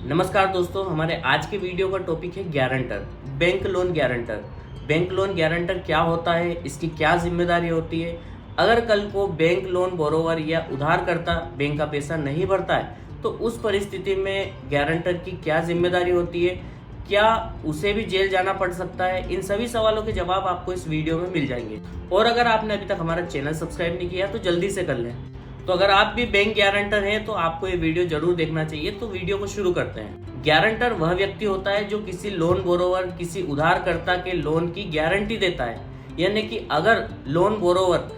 नमस्कार दोस्तों, हमारे आज के वीडियो का टॉपिक है guarantor, bank loan guarantor. Bank loan guarantor क्या होता है, इसकी क्या जिम्मेदारी होती है। अगर कल को बैंक लोन बोरोवर या उधारकर्ता बैंक का पैसा नहीं भरता है तो उस परिस्थिति में गारंटर की क्या जिम्मेदारी होती है, क्या उसे भी जेल जाना पड़ सकता है। इन सभी सवालों के जवाब आपको इस वीडियो में मिल जाएंगे। और अगर आपने अभी तक हमारा चैनल सब्सक्राइब नहीं किया तो जल्दी से कर लें। तो अगर आप भी बैंक गारंटर हैं तो आपको ये वीडियो जरूर देखना चाहिए। तो वीडियो को शुरू करते हैं। गारंटर वह व्यक्ति होता है जो किसी लोन बोरोवर, किसी उधारकर्ता के लोन की गारंटी देता है। यानी कि अगर लोन बोरोवर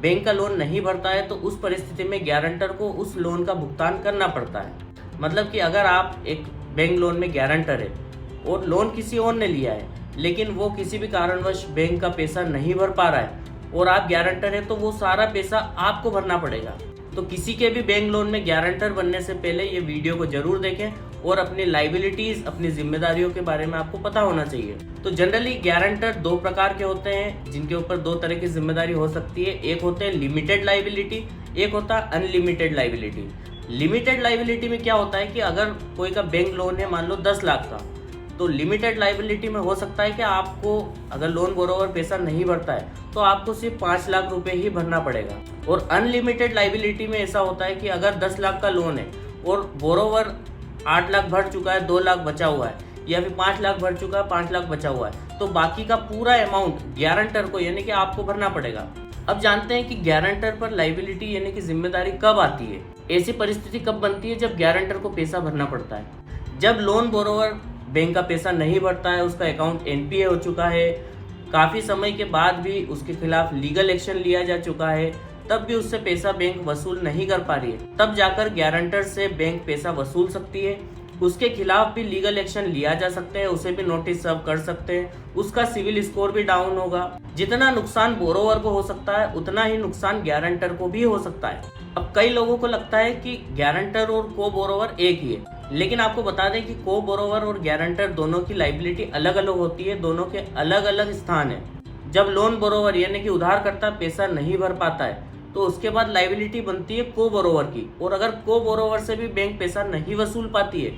बैंक का लोन नहीं भरता है तो उस परिस्थिति में गारंटर को उस लोन का भुगतान करना पड़ता है। मतलब कि अगर आप एक बैंक लोन में गारंटर है और लोन किसी और ने लिया है लेकिन वो किसी भी कारणवश बैंक का पैसा नहीं भर पा रहा है और आप गारंटर है तो वो सारा पैसा आपको भरना पड़ेगा। तो किसी के भी बैंक लोन में गारंटर बनने से पहले ये वीडियो को जरूर देखें और अपनी लाइबिलिटीज, अपनी जिम्मेदारियों के बारे में आपको पता होना चाहिए। तो जनरली गारंटर दो प्रकार के होते हैं जिनके ऊपर दो तरह की जिम्मेदारी हो सकती है। एक होते हैं लिमिटेड लाइबिलिटी, एक होता है अनलिमिटेड लाइबिलिटी। लिमिटेड लाइबिलिटी में क्या होता है कि अगर कोई का बैंक लोन है मान लो 10 लाख का, तो लिमिटेड लाइबिलिटी में हो सकता है कि आपको अगर लोन बोरोवर पैसा नहीं भरता है तो आपको सिर्फ 5 लाख रुपए ही भरना पड़ेगा। और अनलिमिटेड लाइबिलिटी में ऐसा होता है कि अगर 10 लाख का लोन है और बोरोवर 8 लाख भर चुका है, 2 लाख बचा हुआ है, या फिर 5 लाख भर चुका है, 5 लाख बचा हुआ है, तो बाकी का पूरा अमाउंट गारंटर को यानी कि आपको भरना पड़ेगा। अब जानते हैं कि गारंटर पर लाइबिलिटी यानी कि जिम्मेदारी कब आती है। ऐसी परिस्थिति कब बनती है जब गारंटर को पैसा भरना पड़ता है। जब लोन बोरोवर बैंक का पैसा नहीं भरता है, उसका अकाउंट एनपीए हो चुका है, काफ़ी समय के बाद भी उसके खिलाफ लीगल एक्शन लिया जा चुका है, तब भी उससे पैसा बैंक वसूल नहीं कर पा रही है, तब जाकर गारंटर से बैंक पैसा वसूल सकती है। उसके खिलाफ भी लीगल एक्शन लिया जा सकता है, उसे भी नोटिस सर्व कर सकते हैं, उसका सिविल स्कोर भी डाउन होगा। जितना नुकसान बोरोवर को हो सकता है उतना ही नुकसान गारंटर को भी हो सकता है। अब कई लोगों को लगता है कि गारंटर और को बोरोवर एक ही है, लेकिन आपको बता दें कि को बोरोवर और गारंटर दोनों की लाइबिलिटी अलग अलग होती है, दोनों के अलग अलग स्थान है। जब लोन बोरोवर यानी कि उधारकर्ता पैसा नहीं भर पाता है तो उसके बाद लाइबिलिटी बनती है को बोरोवर की, और अगर को बोरोवर से भी बैंक पैसा नहीं वसूल पाती है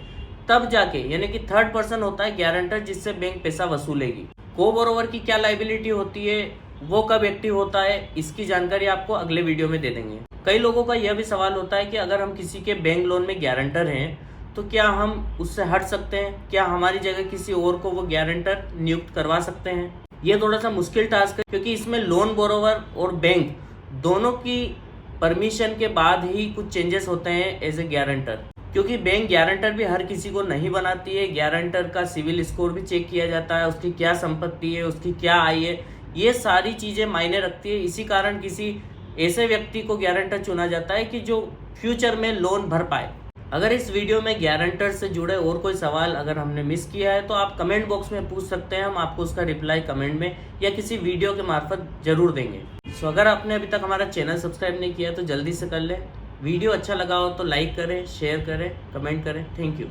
तब जाके यानी कि थर्ड पर्सन होता है गारंटर जिससे बैंक पैसा वसूलेगी। को बोरोवर की क्या लाइबिलिटी होती है, वो कब एक्टिव होता है, इसकी जानकारी आपको अगले वीडियो में दे देंगे। कई लोगों का यह भी सवाल होता है कि अगर हम किसी के बैंक लोन में गारंटर हैं तो क्या हम उससे हट सकते हैं, क्या हमारी जगह किसी और को वो गारंटर नियुक्त करवा सकते हैं। ये थोड़ा सा मुश्किल टास्क है क्योंकि इसमें लोन बोरोवर और बैंक दोनों की परमिशन के बाद ही कुछ चेंजेस होते हैं एज ए गारंटर, क्योंकि बैंक गारंटर भी हर किसी को नहीं बनाती है। गारंटर का सिविल स्कोर भी चेक किया जाता है, उसकी क्या संपत्ति है, उसकी क्या आय है, ये सारी चीज़ें मायने रखती है। इसी कारण किसी ऐसे व्यक्ति को गारंटर चुना जाता है कि जो फ्यूचर में लोन भर पाए। अगर इस वीडियो में गारंटर से जुड़े और कोई सवाल अगर हमने मिस किया है तो आप कमेंट बॉक्स में पूछ सकते हैं, हम आपको उसका रिप्लाई कमेंट में या किसी वीडियो के मार्फत जरूर देंगे। सो अगर आपने अभी तक हमारा चैनल सब्सक्राइब नहीं किया तो जल्दी से कर लें। वीडियो अच्छा लगा हो तो लाइक करें, शेयर करें, कमेंट करें। Thank you.